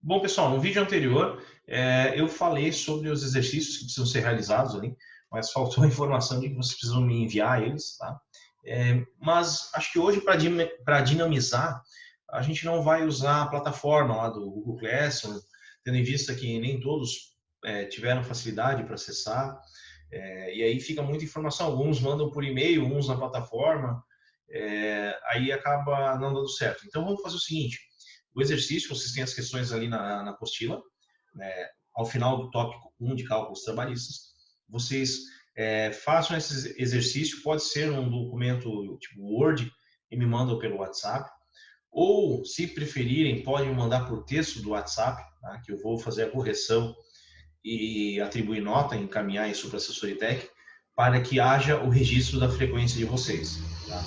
Bom, pessoal, no vídeo anterior eu falei sobre os exercícios que precisam ser realizados ali, mas faltou a informação de que vocês precisam me enviar eles, tá? Mas acho que hoje, para dinamizar, a gente não vai usar a plataforma lá do Google Classroom, tendo em vista que nem todos tiveram facilidade para acessar, e aí fica muita informação. Alguns mandam por e-mail, uns na plataforma, aí acaba não dando certo. Então vamos fazer o seguinte: o exercício, vocês têm as questões ali na apostila, né, ao final do tópico 1 de cálculos trabalhistas. Vocês façam esse exercício, pode ser um documento tipo Word e me mandam pelo WhatsApp, ou, se preferirem, podem me mandar por texto do WhatsApp, tá, que eu vou fazer a correção e atribuir nota, encaminhar isso para a assessoria técnica, para que haja o registro da frequência de vocês. Tá?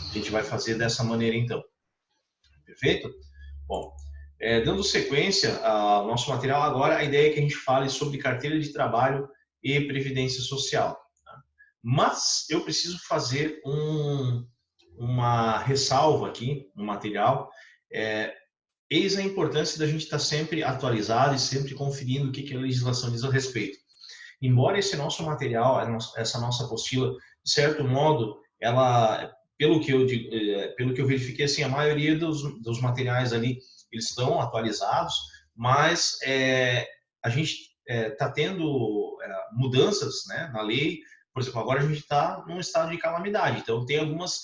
A gente vai fazer dessa maneira, então. Perfeito? Bom, dando sequência ao nosso material, agora a ideia é que a gente fale sobre carteira de trabalho e previdência social. Tá? Mas eu preciso fazer uma ressalva aqui no material. Eis a importância da gente estar sempre atualizado e sempre conferindo o que a legislação diz a respeito. Embora esse nosso material, essa nossa apostila, de certo modo, ela, pelo que eu verifiquei, assim, a maioria dos materiais ali, eles estão atualizados, mas a gente está tendo mudanças, né, na lei. Por exemplo, agora a gente está num estado de calamidade, então tem algumas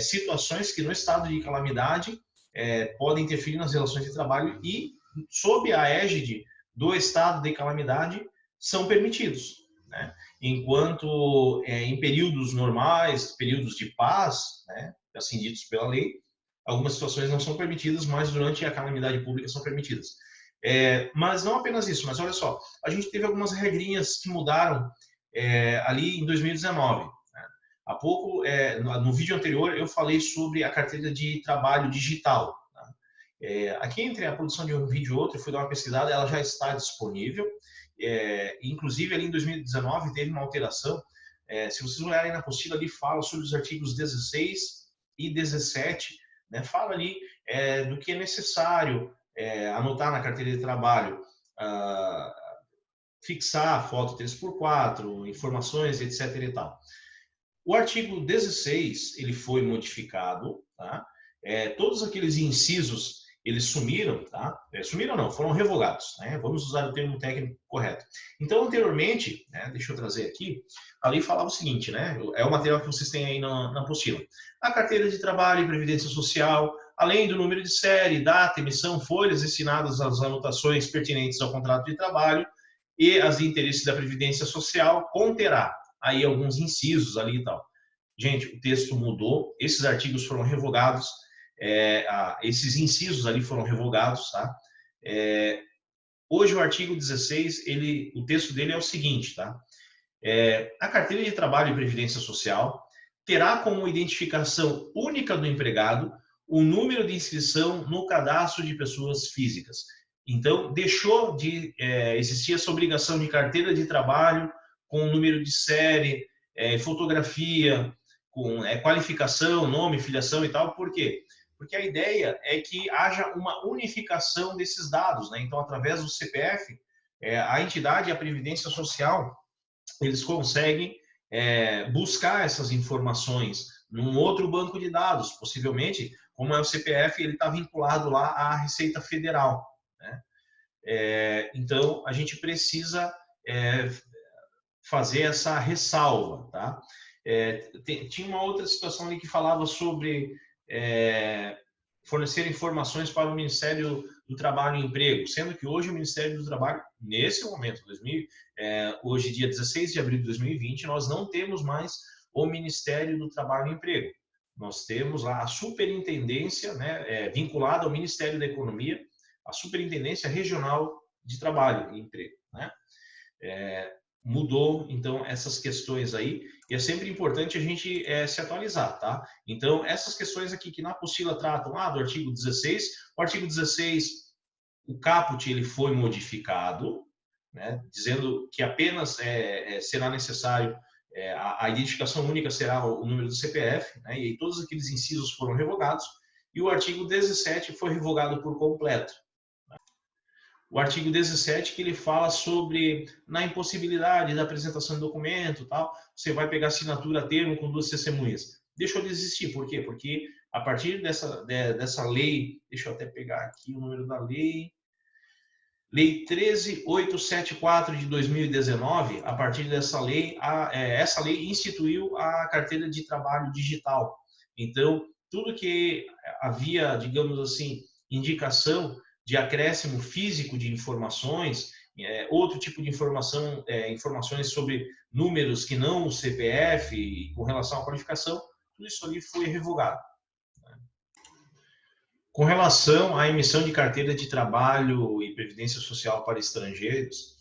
situações que no estado de calamidade podem interferir nas relações de trabalho e, sob a égide do estado de calamidade, são permitidos, né? Enquanto em períodos normais, períodos de paz, né, assim ditos pela lei, algumas situações não são permitidas, mas durante a calamidade pública são permitidas. Mas não apenas isso, mas olha só, a gente teve algumas regrinhas que mudaram ali em 2019. Né? Há pouco, no vídeo anterior, eu falei sobre a carteira de trabalho digital. Tá? Aqui, entre a produção de um vídeo e outro, eu fui dar uma pesquisada, ela já está disponível. Inclusive, ali em 2019, teve uma alteração. Se vocês olharem na apostila, ali fala sobre os artigos 16 e 17, né? Fala ali do que é necessário anotar na carteira de trabalho, fixar a foto 3x4, informações, etc. e tal. O artigo 16, ele foi modificado, tá? Todos aqueles incisos, eles sumiram, tá? Sumiram não, foram revogados, né? Vamos usar o termo técnico correto. Então, anteriormente, né, deixa eu trazer aqui, a lei falava o seguinte, né? É o material que vocês têm aí na apostila. A carteira de trabalho e previdência social, além do número de série, data, emissão, folhas destinadas às anotações pertinentes ao contrato de trabalho e as interesses da previdência social, conterá aí alguns incisos ali e tal. Gente, o texto mudou, esses artigos foram revogados, esses incisos ali foram revogados, tá? Hoje o artigo 16, o texto dele é o seguinte, tá? A carteira de trabalho e previdência social terá como identificação única do empregado o número de inscrição no cadastro de pessoas físicas. Então, deixou de existir essa obrigação de carteira de trabalho com número de série, fotografia, com qualificação, nome, filiação e tal. Por quê? Porque a ideia é que haja uma unificação desses dados, né? Então, através do CPF, a entidade e a Previdência Social, eles conseguem buscar essas informações num outro banco de dados, possivelmente, como é o CPF, ele está vinculado lá à Receita Federal, né? Então, a gente precisa fazer essa ressalva, tá? Tinha uma outra situação ali que falava sobre fornecer informações para o Ministério do Trabalho e Emprego, sendo que hoje o Ministério do Trabalho, nesse momento, hoje, dia 16 de abril de 2020, nós não temos mais o Ministério do Trabalho e Emprego. Nós temos lá a superintendência, né, vinculada ao Ministério da Economia, a Superintendência Regional de Trabalho e Emprego, né? Mudou, então, essas questões aí, e é sempre importante a gente se atualizar, tá? Então, essas questões aqui que na apostila tratam do artigo 16, o artigo 16, o caput, ele foi modificado, né, dizendo que apenas será necessário, a identificação única será o número do CPF, né, e aí todos aqueles incisos foram revogados, e o artigo 17 foi revogado por completo. o artigo 17, que ele fala sobre na impossibilidade da apresentação de documento, tal, você vai pegar assinatura a termo com 2 testemunhas. Deixou de existir. Por quê? Porque a partir dessa lei, deixa eu até pegar aqui o número da lei, Lei 13.874 de 2019, a partir dessa lei, essa lei instituiu a carteira de trabalho digital. Então, tudo que havia, digamos assim, indicação de acréscimo físico de informações, outro tipo de informação, informações sobre números que não o CPF, com relação à qualificação, tudo isso ali foi revogado. Com relação à emissão de carteira de trabalho e previdência social para estrangeiros,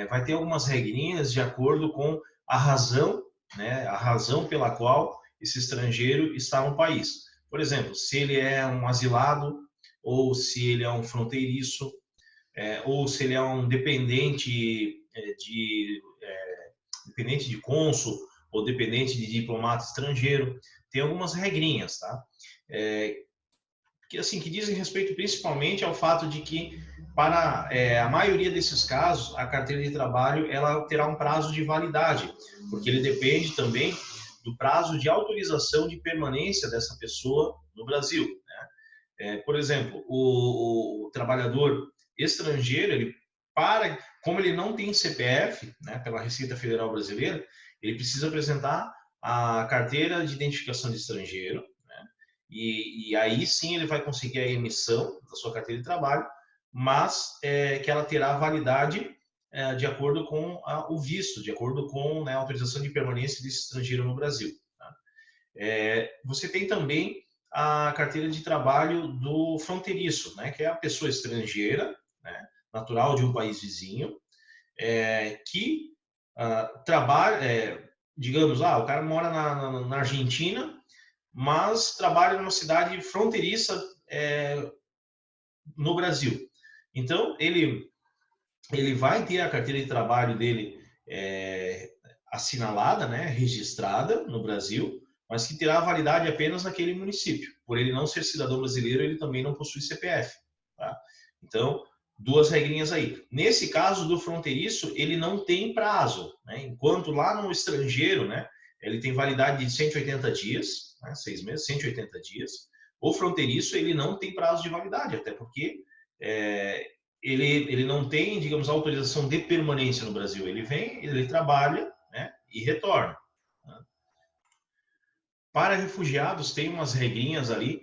vai ter algumas regrinhas de acordo com a razão, né, a razão pela qual esse estrangeiro está no país. Por exemplo, se ele é um asilado, ou se ele é um fronteiriço, ou se ele é um dependente de cônsul ou dependente de diplomata estrangeiro, tem algumas regrinhas, tá? Que dizem respeito principalmente ao fato de que, para a maioria desses casos, a carteira de trabalho ela terá um prazo de validade, porque ele depende também do prazo de autorização de permanência dessa pessoa no Brasil, né? Por exemplo, o trabalhador estrangeiro, como ele não tem CPF, né, pela Receita Federal Brasileira, ele precisa apresentar a carteira de identificação de estrangeiro, e aí sim ele vai conseguir a emissão da sua carteira de trabalho, mas que ela terá validade de acordo com o visto, de acordo com, né, a autorização de permanência desse estrangeiro no Brasil. Tá? Você tem também a carteira de trabalho do fronteiriço, né, que é a pessoa estrangeira, né, natural de um país vizinho, que trabalha, digamos, o cara mora na Argentina, mas trabalha numa cidade fronteiriça no Brasil. Então, ele vai ter a carteira de trabalho dele assinalada, né, registrada no Brasil, mas que terá validade apenas naquele município. Por ele não ser cidadão brasileiro, ele também não possui CPF. Tá? Então, 2 regrinhas aí. Nesse caso do fronteiriço, ele não tem prazo, né? Enquanto lá no estrangeiro, né, ele tem validade de 180 dias, né, 6 meses, 180 dias. O fronteiriço, ele não tem prazo de validade, até porque ele não tem, digamos, autorização de permanência no Brasil. Ele vem, ele trabalha, né, e retorna. Né? Para refugiados, tem umas regrinhas ali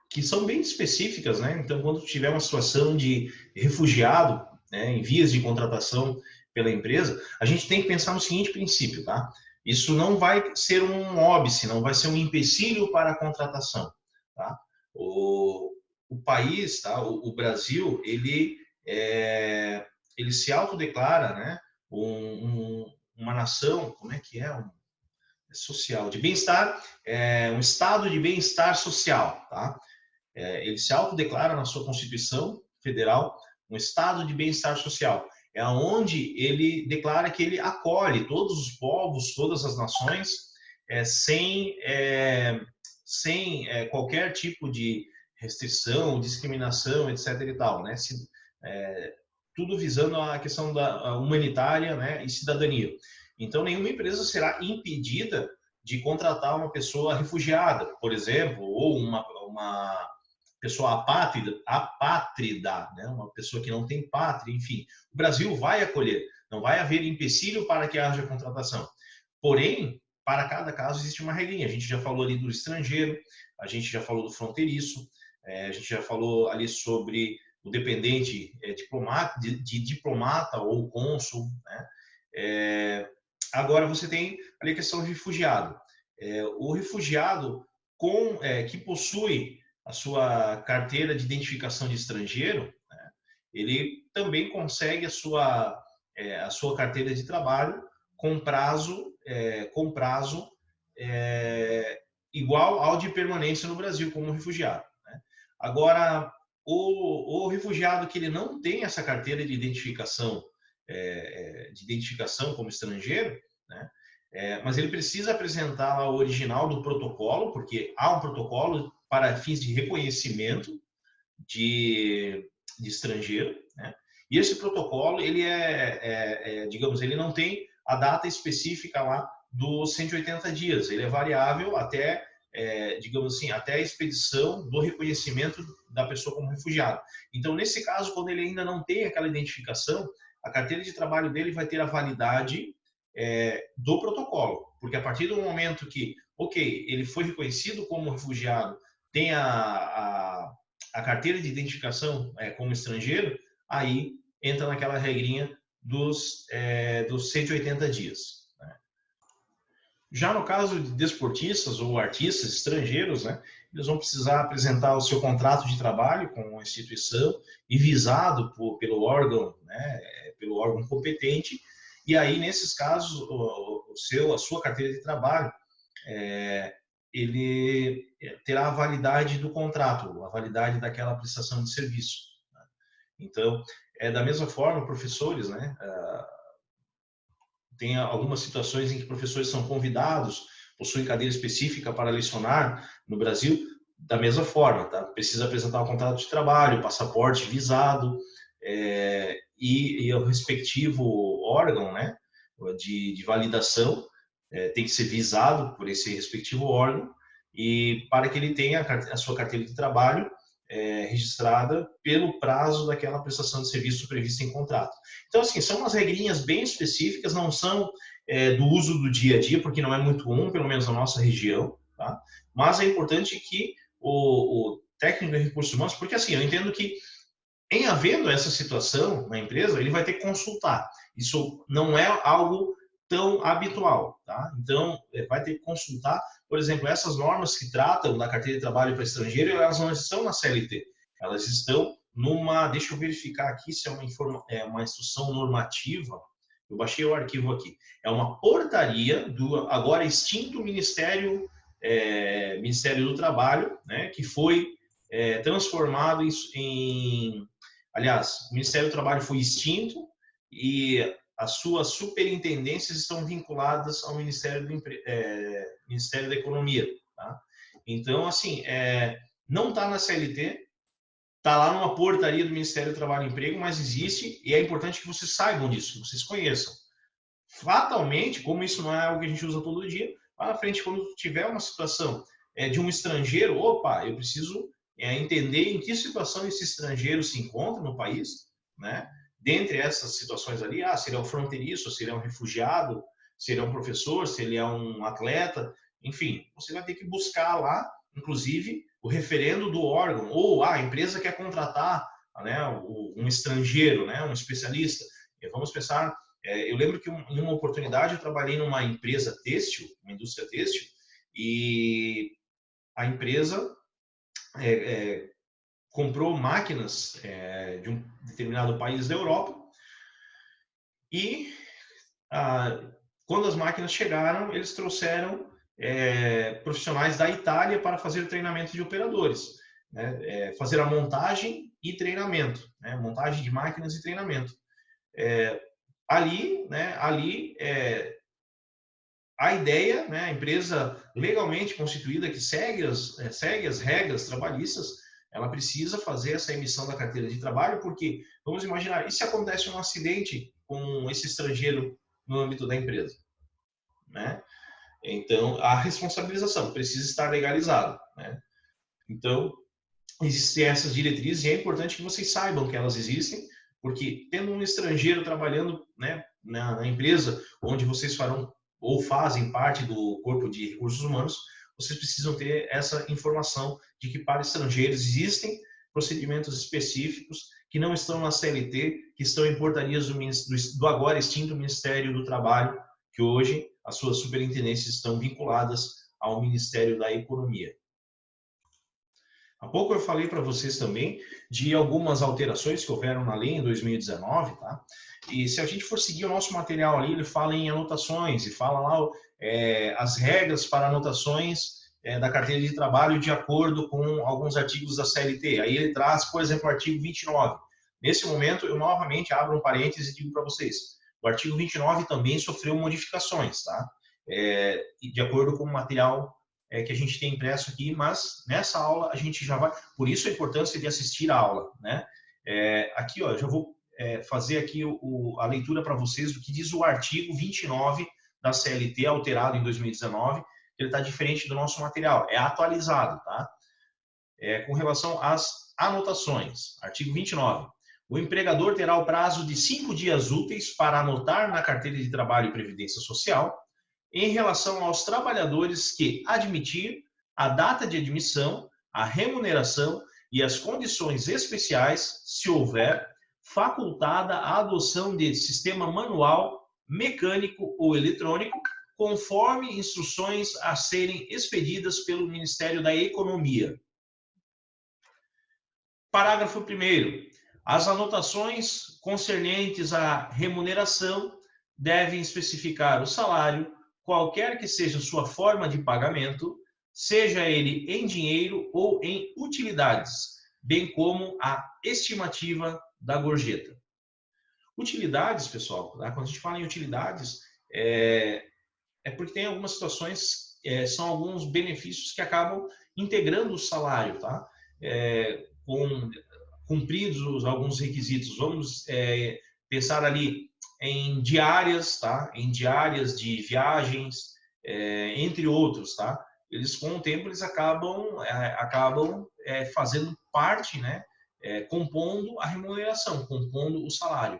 que são bem específicas, né? Então, quando tiver uma situação de refugiado, né, em vias de contratação pela empresa, a gente tem que pensar no seguinte princípio, tá? Isso não vai ser um óbice, não vai ser um empecilho para a contratação, tá? O país, tá? O Brasil, ele se autodeclara, né, uma nação, como é que é? Social, de bem-estar, um estado de bem-estar social, tá? Ele se autodeclara na sua Constituição Federal um estado de bem-estar social. É onde ele declara que ele acolhe todos os povos, todas as nações, sem qualquer tipo de restrição, discriminação, etc. e tal, né? Tudo visando a questão da humanitária, né, e cidadania. Então, nenhuma empresa será impedida de contratar uma pessoa refugiada, por exemplo, ou uma pessoa apátrida, né? Uma pessoa que não tem pátria, enfim. O Brasil vai acolher, não vai haver empecilho para que haja contratação. Porém, para cada caso existe uma regrinha. A gente já falou ali do estrangeiro, a gente já falou do fronteiriço, a gente já falou ali sobre o dependente de diplomata ou cônsul, né? Agora você tem ali a questão do refugiado. O refugiado que possui a sua carteira de identificação de estrangeiro, né, ele também consegue a sua carteira de trabalho com prazo igual ao de permanência no Brasil como refugiado. Né? Agora, o refugiado que ele não tem essa carteira de identificação como estrangeiro, né? Mas ele precisa apresentar lá o original do protocolo, porque há um protocolo para fins de reconhecimento de estrangeiro, né? E esse protocolo, ele digamos, ele não tem a data específica lá dos 180 dias, ele é variável até, digamos assim, até a expedição do reconhecimento da pessoa como refugiado. Então, nesse caso, quando ele ainda não tem aquela identificação, a carteira de trabalho dele vai ter a validade do protocolo, porque a partir do momento que, ok, ele foi reconhecido como refugiado, tem a carteira de identificação como estrangeiro, aí entra naquela regrinha dos 180 dias. Né? Já no caso de desportistas ou artistas estrangeiros, né, eles vão precisar apresentar o seu contrato de trabalho com a instituição e visado pelo órgão, né, pelo órgão competente. E aí, nesses casos, a sua carteira de trabalho, ele terá a validade do contrato, a validade daquela prestação de serviço. Né? Então, da mesma forma, professores, né, tem algumas situações em que professores são convidados, possuem cadeira específica para lecionar no Brasil, da mesma forma, tá? Precisa apresentar o contrato de trabalho, passaporte, visado, e o respectivo órgão, né, de validação, tem que ser visado por esse respectivo órgão, e para que ele tenha a sua carteira de trabalho registrada pelo prazo daquela prestação de serviço prevista em contrato. Então, assim, são umas regrinhas bem específicas, não são do uso do dia a dia, porque não é muito comum, pelo menos na nossa região, tá? Mas é importante que o técnico de recursos humanos, porque assim, eu entendo que em havendo essa situação na empresa, ele vai ter que consultar. Isso não é algo tão habitual, tá? Então, vai ter que consultar, por exemplo, essas normas que tratam da carteira de trabalho para estrangeiro, elas não estão na CLT, elas estão deixa eu verificar aqui se é uma instrução normativa, eu baixei o arquivo aqui, é uma portaria do agora extinto Ministério do Trabalho, né, que foi transformado aliás, o Ministério do Trabalho foi extinto e as suas superintendências estão vinculadas ao Ministério da Economia. Tá? Então, assim, não está na CLT, está lá numa portaria do Ministério do Trabalho e Emprego, mas existe e é importante que vocês saibam disso, que vocês conheçam. Fatalmente, como isso não é algo que a gente usa todo dia, lá na frente, quando tiver uma situação de um estrangeiro, opa, eu preciso entender em que situação esse estrangeiro se encontra no país, né? Dentre essas situações ali, se ele é um fronteiriço, se ele é um refugiado, se ele é um professor, se ele é um atleta, enfim, você vai ter que buscar lá, inclusive, o referendo do órgão, ou a empresa quer contratar, né, um estrangeiro, né, um especialista. E vamos pensar, eu lembro que em uma oportunidade eu trabalhei numa empresa têxtil, uma indústria têxtil, e a empresa comprou máquinas de um determinado país da Europa e quando as máquinas chegaram, eles trouxeram profissionais da Itália para fazer o treinamento de operadores, né? Fazer a montagem e treinamento, né? Montagem de máquinas e treinamento. Ali a ideia, né, a empresa legalmente constituída que segue as regras trabalhistas, ela precisa fazer essa emissão da carteira de trabalho, porque, vamos imaginar, e se acontece um acidente com esse estrangeiro no âmbito da empresa? Né? Então, a responsabilização precisa estar legalizada. Né? Então, existem essas diretrizes e é importante que vocês saibam que elas existem, porque tendo um estrangeiro trabalhando, né, na empresa onde vocês farão ou fazem parte do corpo de recursos humanos, vocês precisam ter essa informação de que para estrangeiros existem procedimentos específicos que não estão na CLT, que estão em portarias do agora extinto Ministério do Trabalho, que hoje as suas superintendências estão vinculadas ao Ministério da Economia. Há pouco eu falei para vocês também de algumas alterações que houveram na lei em 2019, tá? E se a gente for seguir o nosso material ali, ele fala em anotações e fala lá as regras para anotações da carteira de trabalho de acordo com alguns artigos da CLT. Aí ele traz, por exemplo, o artigo 29. Nesse momento, eu novamente abro um parênteses e digo para vocês, o artigo 29 também sofreu modificações, tá? De acordo com o material que a gente tem impresso aqui, mas nessa aula a gente já vai... Por isso a importância de assistir a aula, né? Aqui, ó, eu já vou fazer aqui a leitura para vocês do que diz o artigo 29 da CLT, alterado em 2019. Ele está diferente do nosso material, é atualizado, tá? Com relação às anotações, artigo 29. O empregador terá o prazo de 5 dias úteis para anotar na carteira de trabalho e previdência social, em relação aos trabalhadores que admitir, a data de admissão, a remuneração e as condições especiais, se houver, facultada a adoção de sistema manual, mecânico ou eletrônico, conforme instruções a serem expedidas pelo Ministério da Economia. Parágrafo 1º. As anotações concernentes à remuneração devem especificar o salário, qualquer que seja sua forma de pagamento, seja ele em dinheiro ou em utilidades, bem como a estimativa da gorjeta. Utilidades, pessoal, tá? Quando a gente fala em utilidades, porque tem algumas situações, são alguns benefícios que acabam integrando o salário, tá? Cumpridos alguns requisitos. Vamos pensar ali em diárias, tá? Em diárias de viagens, entre outros, tá? Eles, com o tempo, eles acabam fazendo parte, né? Compondo a remuneração, compondo o salário.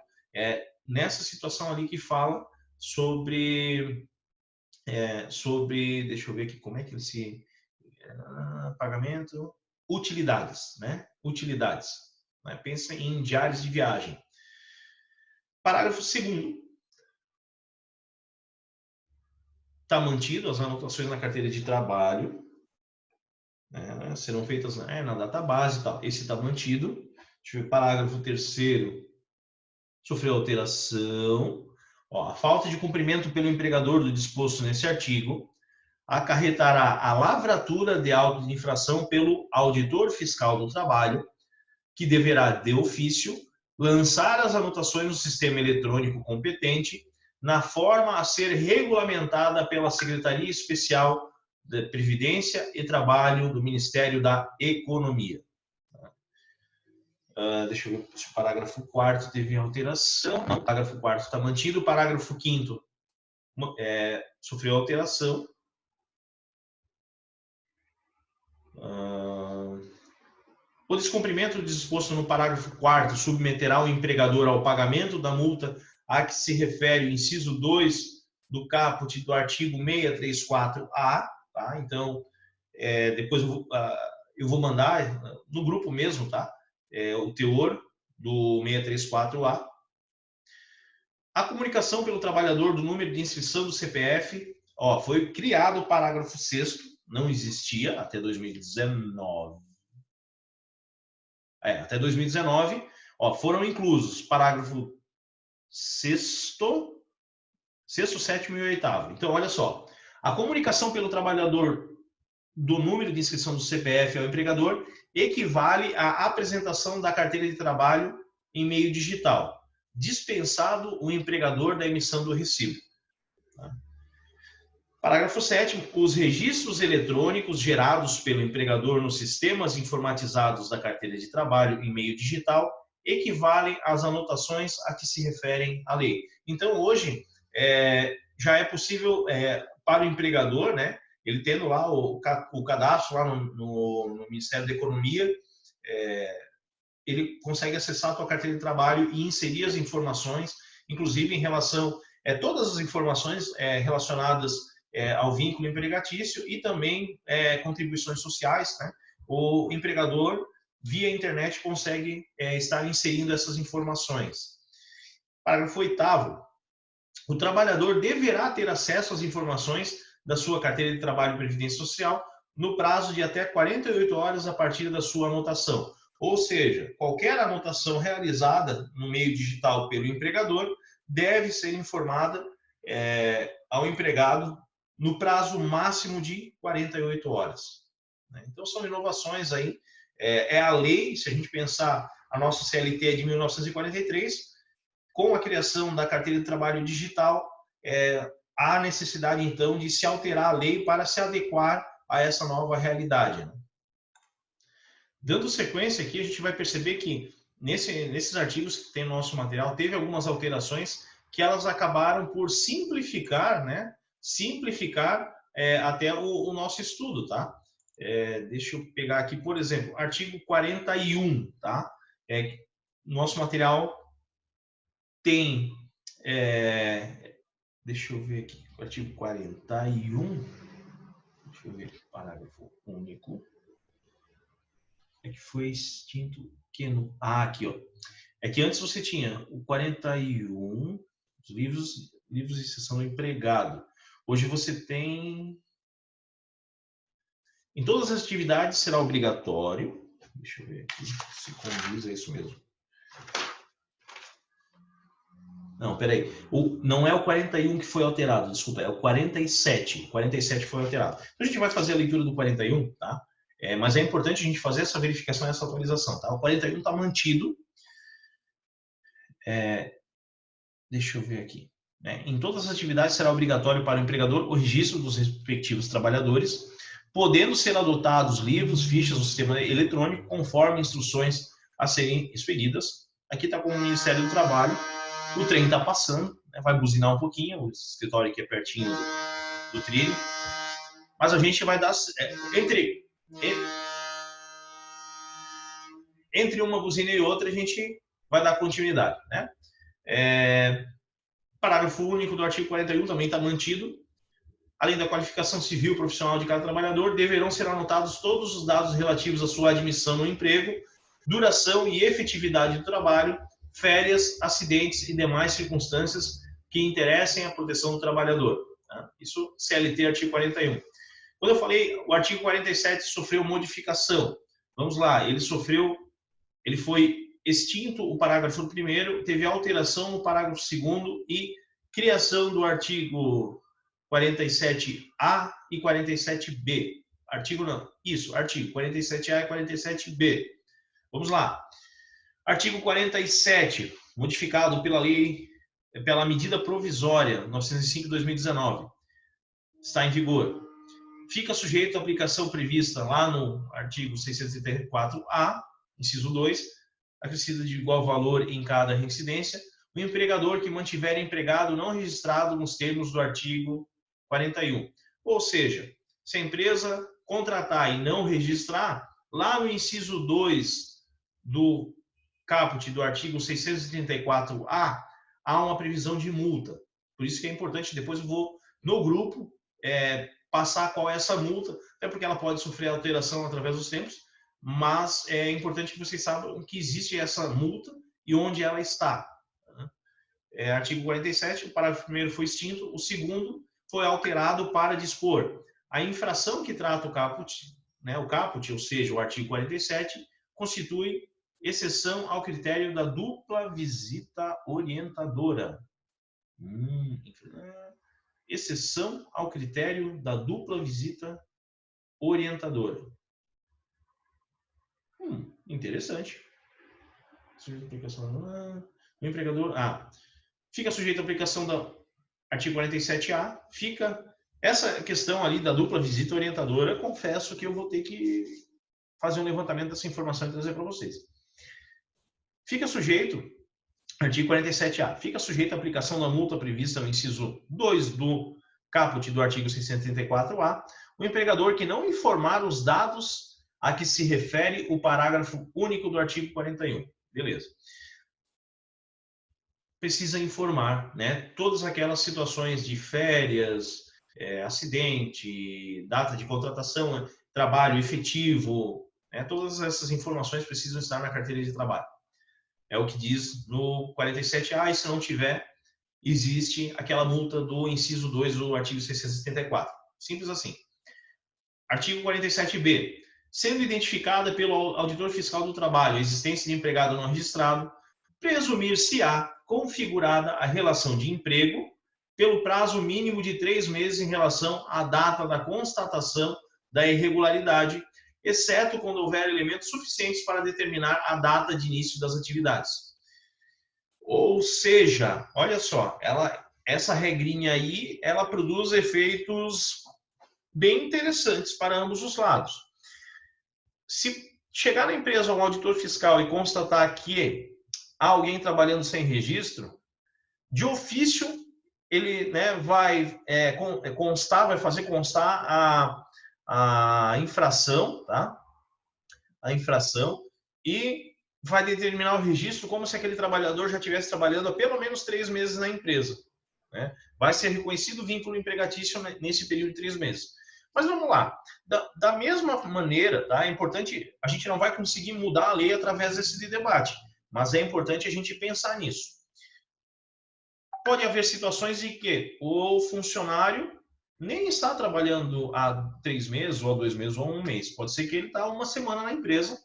Nessa situação ali que fala sobre, deixa eu ver aqui como é que ele se... pagamento, utilidades, né? Utilidades. Né? Pensa em diários de viagem. Parágrafo 2º. Está mantido as anotações na carteira de trabalho, né? Serão feitas na data base e tal. Esse está mantido. Deixa eu ver, parágrafo 3º. Sofreu alteração. Ó, a falta de cumprimento pelo empregador do disposto nesse artigo acarretará a lavratura de auto de infração pelo auditor fiscal do trabalho, que deverá, de ofício, lançar as anotações no sistema eletrônico competente, na forma a ser regulamentada pela Secretaria Especial de Previdência e Trabalho do Ministério da Economia. Deixa eu ver se o parágrafo 4º teve alteração. Não, o parágrafo 4º está mantido. O parágrafo 5º sofreu alteração. O descumprimento do disposto no parágrafo 4º submeterá o empregador ao pagamento da multa a que se refere o inciso 2 do caput do artigo 634-A. Tá? Então, depois eu vou mandar no grupo mesmo, tá? O teor do 634-A. A comunicação pelo trabalhador do número de inscrição do CPF, foi criado o parágrafo 6º, não existia até 2019. Até 2019, foram inclusos parágrafo 6º, 7º e 8º. Então, olha só. A comunicação pelo trabalhador do número de inscrição do CPF ao empregador equivale à apresentação da carteira de trabalho em meio digital, dispensado o empregador da emissão do recibo. Parágrafo 7º. Os registros eletrônicos gerados pelo empregador nos sistemas informatizados da carteira de trabalho em meio digital equivalem às anotações a que se referem à lei. Então, hoje, já é possível para o empregador, né, ele tendo lá o cadastro lá no Ministério da Economia, ele consegue acessar a sua carteira de trabalho e inserir as informações, inclusive em relação a todas as informações relacionadas ao vínculo empregatício e também contribuições sociais, né? O empregador, via internet, consegue estar inserindo essas informações. Parágrafo 8º. O trabalhador deverá ter acesso às informações da sua carteira de trabalho e previdência social no prazo de até 48 horas a partir da sua anotação. Ou seja, qualquer anotação realizada no meio digital pelo empregador deve ser informada ao empregado no prazo máximo de 48 horas. Então, são inovações aí. É a lei, se a gente pensar, a nossa CLT é de 1943, com a criação da carteira de trabalho digital, há necessidade, então, de se alterar a lei para se adequar a essa nova realidade. Dando sequência aqui, a gente vai perceber que nesses artigos que tem no nosso material, teve algumas alterações que elas acabaram por simplificar, né? Simplificar até o nosso estudo, tá? Deixa eu pegar aqui, por exemplo, artigo 41, tá? Nosso material tem, deixa eu ver aqui, artigo 41, deixa eu ver, parágrafo único, que foi extinto, aqui, ó. É que antes você tinha o 41, os livros de inserção do empregado. Hoje você tem, em todas as atividades será obrigatório, deixa eu ver aqui se condiz, é isso mesmo. Não, peraí. Não é o 41 que foi alterado, desculpa, é o 47. O 47 foi alterado. Então a gente vai fazer a leitura do 41, tá? Mas é importante a gente fazer essa verificação, essa atualização, tá? O 41 está mantido. Deixa eu ver aqui. Em todas as atividades será obrigatório para o empregador o registro dos respectivos trabalhadores, podendo ser adotados livros, fichas do sistema eletrônico, conforme instruções a serem expedidas. Aqui está com o Ministério do Trabalho. O trem está passando, vai buzinar um pouquinho, o escritório aqui é pertinho do trilho. Mas a gente vai dar... Entre uma buzina e outra, a gente vai dar continuidade, né? Parágrafo único do artigo 41 também está mantido. Além da qualificação civil profissional de cada trabalhador, deverão ser anotados todos os dados relativos à sua admissão no emprego, duração e efetividade do trabalho, férias, acidentes e demais circunstâncias que interessem à proteção do trabalhador. Isso, CLT, artigo 41. Quando eu falei, o artigo 47 sofreu modificação. Vamos lá, ele foi extinto o parágrafo 1º, teve alteração no parágrafo 2º e criação do artigo 47A e 47B. Artigo 47A e 47B. Vamos lá. Artigo 47, modificado pela medida provisória 905 de 2019. Está em vigor. Fica sujeito à aplicação prevista lá no artigo 634A, inciso 2, acrescida de igual valor em cada reincidência, o empregador que mantiver empregado não registrado nos termos do artigo 41. Ou seja, se a empresa contratar e não registrar, lá no inciso 2 do caput do artigo 634A, há uma previsão de multa. Por isso que é importante, depois eu vou no grupo passar qual é essa multa, até porque ela pode sofrer alteração através dos tempos, mas é importante que vocês saibam que existe essa multa e onde ela está. Artigo 47, o parágrafo 1º foi extinto, o 2º foi alterado para dispor a infração que trata o caput, ou seja, o artigo 47, constitui exceção ao critério da dupla visita orientadora. Exceção ao critério da dupla visita orientadora. Interessante. O empregador... fica sujeito à aplicação do artigo 47A. Essa questão ali da dupla visita orientadora, confesso que eu vou ter que fazer um levantamento dessa informação e trazer para vocês. Fica sujeito, artigo 47A, fica sujeito à aplicação da multa prevista no inciso 2 do caput do artigo 634A, o empregador que não informar os dados a que se refere o parágrafo único do artigo 41. Beleza. Precisa informar, todas aquelas situações de férias, acidente, data de contratação, trabalho efetivo, todas essas informações precisam estar na carteira de trabalho. É o que diz no 47A, e se não tiver, existe aquela multa do inciso 2 do artigo 674. Simples assim. Artigo 47B. Sendo identificada pelo auditor fiscal do trabalho a existência de empregado não registrado, presumir-se-á configurada a relação de emprego pelo prazo mínimo de 3 meses em relação à data da constatação da irregularidade, exceto quando houver elementos suficientes para determinar a data de início das atividades. Ou seja, olha só, essa regrinha aí, ela produz efeitos bem interessantes para ambos os lados. Se Chegar na empresa um auditor fiscal e constatar que há alguém trabalhando sem registro, de ofício ele, né, vai constar, vai fazer constar a infração, tá? A infração, e vai determinar o registro como se aquele trabalhador já estivesse trabalhando há pelo menos 3 meses na empresa, né? Vai ser reconhecido o vínculo empregatício nesse período de 3 meses. Mas vamos lá, da mesma maneira, tá? É importante, a gente não vai conseguir mudar a lei através desse debate, mas é importante a gente pensar nisso. Pode haver situações em que o funcionário nem está trabalhando há 3 meses, ou há 2 meses, ou há 1 mês. Pode ser que ele está 1 semana na empresa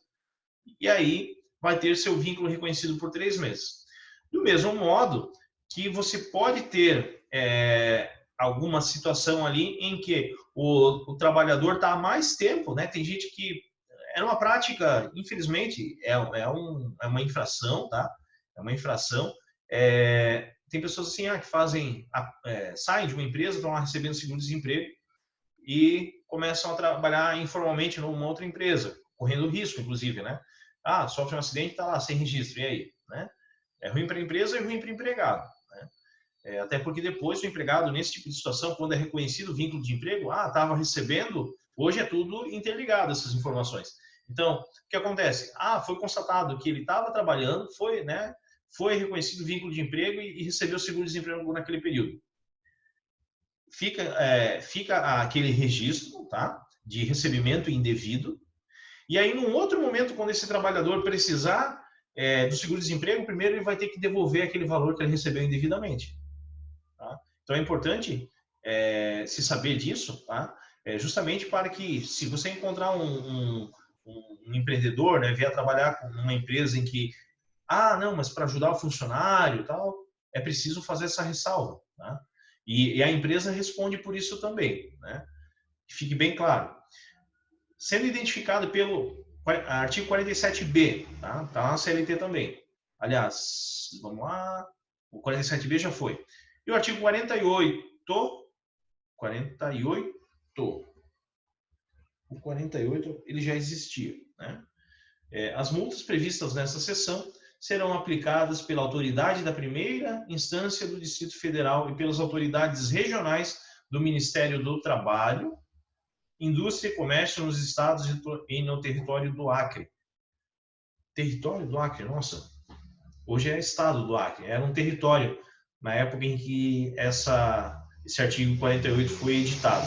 e aí vai ter seu vínculo reconhecido por 3 meses. Do mesmo modo que você pode ter alguma situação ali em que o trabalhador está há mais tempo, né? Tem gente que é uma prática, infelizmente, é uma infração, tá? É uma infração. Tem pessoas assim que fazem, saem de uma empresa, estão lá recebendo seguro-desemprego e começam a trabalhar informalmente numa outra empresa, correndo risco, inclusive, né? Sofre um acidente, está lá sem registro, e aí? Né? É ruim para a empresa e ruim para o empregado. Né? Até porque depois o empregado, nesse tipo de situação, quando é reconhecido o vínculo de emprego, estava recebendo, hoje é tudo interligado, essas informações. Então, o que acontece? Foi constatado que ele estava trabalhando, foi reconhecido o vínculo de emprego e recebeu o seguro-desemprego naquele período. Fica aquele registro, tá? De recebimento indevido. E aí, num outro momento, quando esse trabalhador precisar do seguro-desemprego, primeiro ele vai ter que devolver aquele valor que ele recebeu indevidamente. Tá? Então, é importante se saber disso, tá? Justamente para que, se você encontrar um empreendedor, né, vier trabalhar com uma empresa em que, não, mas para ajudar o funcionário e tal, é preciso fazer essa ressalva. Tá? E a empresa responde por isso também. Né? Fique bem claro. Sendo identificado pelo artigo 47B, tá? Tá na CLT também. Aliás, vamos lá, o 47B já foi. E o artigo 48, o 48 ele já existia, né? As multas previstas nessa seção serão aplicadas pela autoridade da primeira instância do Distrito Federal e pelas autoridades regionais do Ministério do Trabalho, Indústria e Comércio nos estados e no território do Acre. Território do Acre, nossa. Hoje é estado do Acre. Era um território na época em que esse artigo 48 foi editado,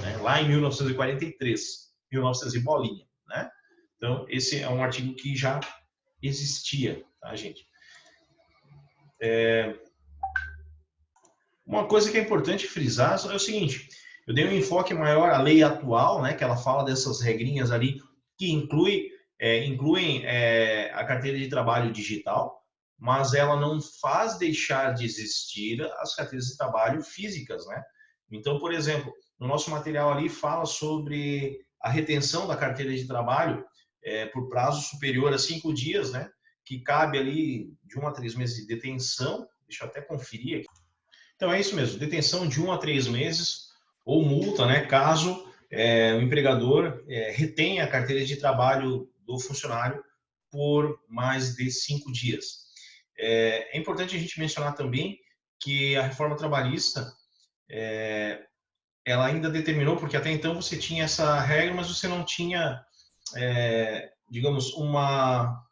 né? Lá em 1943, 1900 e bolinha, né? Então, esse é um artigo que já existia, tá, gente? Uma coisa que é importante frisar é o seguinte: eu dei um enfoque maior à lei atual, né, que ela fala dessas regrinhas ali que incluem a carteira de trabalho digital, mas ela não faz deixar de existir as carteiras de trabalho físicas, né? Então, por exemplo, no nosso material ali fala sobre a retenção da carteira de trabalho por prazo superior a 5 dias, né? Que cabe ali de 1 a 3 meses de detenção. Deixa eu até conferir aqui. Então, é isso mesmo, detenção de 1 a 3 meses ou multa, né, caso o empregador retenha a carteira de trabalho do funcionário por mais de 5 dias. É importante a gente mencionar também que a reforma trabalhista, ela ainda determinou, porque até então você tinha essa regra, mas você não tinha, digamos, uma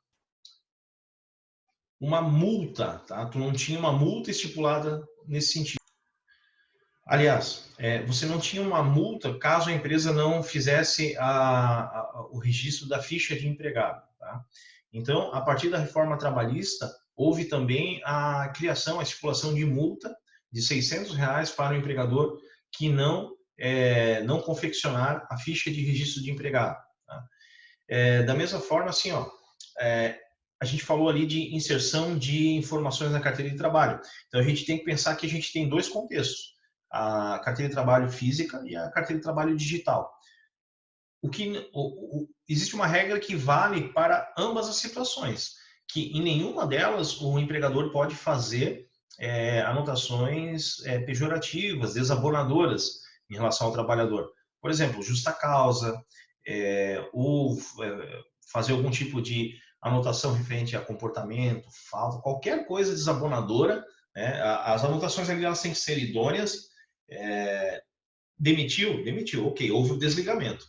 multa, tá? Tu não tinha uma multa estipulada nesse sentido. Aliás, você não tinha uma multa caso a empresa não fizesse o registro da ficha de empregado. Tá? Então, a partir da reforma trabalhista, houve também a criação, a estipulação de multa de R$600 para o empregador que não confeccionar a ficha de registro de empregado. Tá? Da mesma forma, assim, a gente falou ali de inserção de informações na carteira de trabalho. Então, a gente tem que pensar que a gente tem 2 contextos: a carteira de trabalho física e a carteira de trabalho digital. Existe uma regra que vale para ambas as situações, que em nenhuma delas o empregador pode fazer anotações pejorativas, desabonadoras em relação ao trabalhador. Por exemplo, justa causa, ou fazer algum tipo de anotação referente a comportamento, falta, qualquer coisa desabonadora, né? As anotações ali elas têm que ser idôneas. Demitiu, ok, houve o desligamento.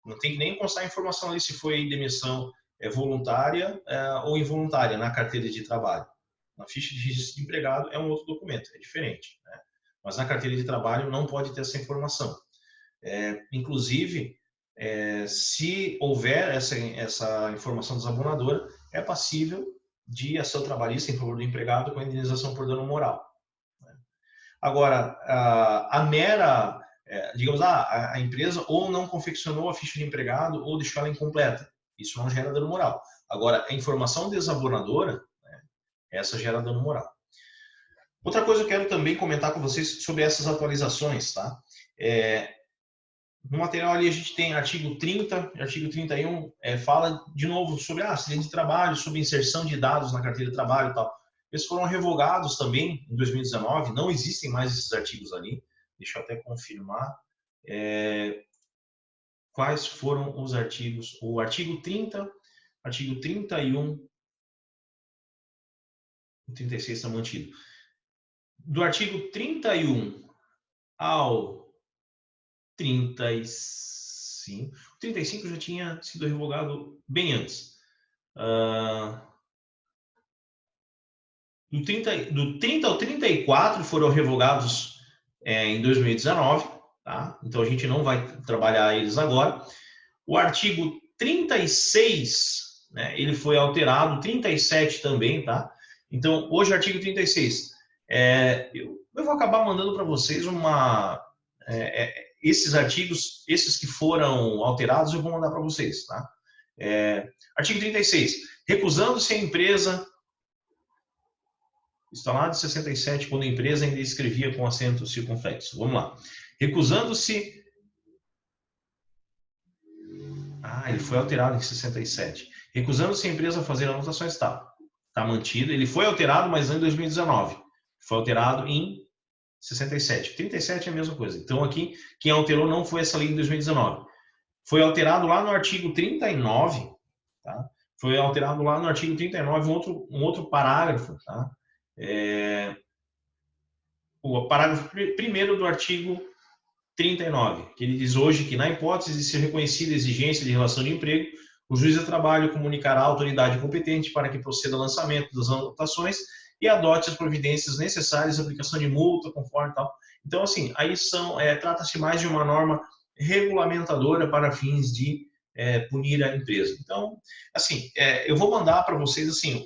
Não tem que nem constar a informação ali se foi demissão voluntária ou involuntária na carteira de trabalho. Na ficha de registro de empregado é um outro documento, é diferente, né? Mas na carteira de trabalho não pode ter essa informação. Inclusive, se houver essa informação desabonadora, é passível de ação trabalhista em favor do empregado com indenização por dano moral. Agora, a mera, digamos, a empresa ou não confeccionou a ficha de empregado ou deixou ela incompleta. Isso não gera dano moral. Agora, a informação desabonadora, né, essa gera dano moral. Outra coisa que eu quero também comentar com vocês sobre essas atualizações, tá? No material ali a gente tem artigo 30, artigo 31, fala de novo sobre acidente de trabalho, sobre inserção de dados na carteira de trabalho e tal. Eles foram revogados também em 2019, não existem mais esses artigos ali. Deixa eu até confirmar quais foram os artigos. O artigo 30, artigo 31, o 36 está mantido. Do artigo 31 ao 35. O 35 já tinha sido revogado bem antes. Do 30 ao 34 foram revogados em 2019. Tá? Então a gente não vai trabalhar eles agora. O artigo 36, né, ele foi alterado, 37 também, tá? Então hoje o artigo 36. Eu vou acabar mandando para vocês esses artigos, esses que foram alterados, eu vou mandar para vocês, tá? Artigo 36. Recusando-se a empresa, está lá de 67, quando a empresa ainda escrevia com acento circunflexo. Vamos lá. Recusando-se... ele foi alterado em 67. Recusando-se a empresa a fazer anotações, tá mantido. Ele foi alterado, mas não em 2019. Foi alterado em 67. 37 é a mesma coisa. Então aqui, quem alterou não foi essa lei em 2019. Foi alterado lá no artigo 39, tá? Foi alterado lá no artigo 39 um outro parágrafo, tá? O parágrafo 1º do artigo 39, que ele diz hoje que na hipótese de ser reconhecida a exigência de relação de emprego, o juiz de trabalho comunicará à autoridade competente para que proceda ao lançamento das anotações e adote as providências necessárias, aplicação de multa, conforme tal. Então, assim, aí trata-se mais de uma norma regulamentadora para fins de punir a empresa. Então, assim, eu vou mandar para vocês, assim,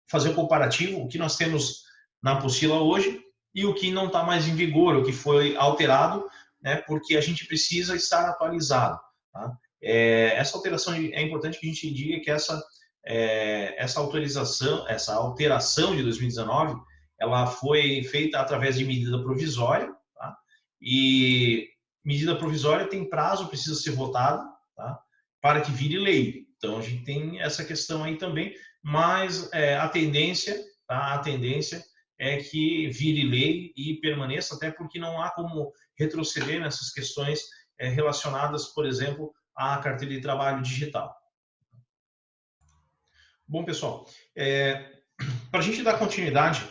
fazer um comparativo, o que nós temos na apostila hoje e o que não está mais em vigor, o que foi alterado, né, porque a gente precisa estar atualizado. Tá? Essa alteração é importante que a gente diga que essa alteração de 2019, ela foi feita através de medida provisória, tá? E medida provisória tem prazo, precisa ser votada, tá? Para que vire lei. Então a gente tem essa questão aí também, mas a tendência, tá? A tendência é que vire lei e permaneça, até porque não há como retroceder nessas questões relacionadas, por exemplo, à carteira de trabalho digital. Bom, pessoal, para a gente dar continuidade,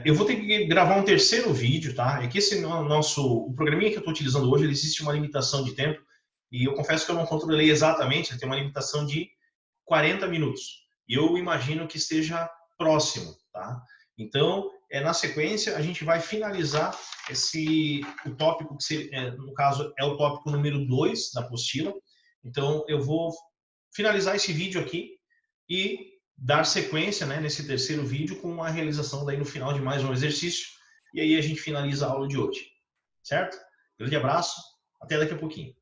eu vou ter que gravar um terceiro vídeo, tá? É que o programinha que eu estou utilizando hoje, ele existe uma limitação de tempo, e eu confesso que eu não controlei exatamente, ele tem uma limitação de 40 minutos. E eu imagino que esteja próximo, tá? Então, na sequência, a gente vai finalizar o tópico, que no caso é o tópico número 2 da apostila. Então, eu vou finalizar esse vídeo aqui e dar sequência, né, nesse terceiro vídeo com a realização daí no final de mais um exercício. E aí a gente finaliza a aula de hoje. Certo? Grande abraço, até daqui a pouquinho.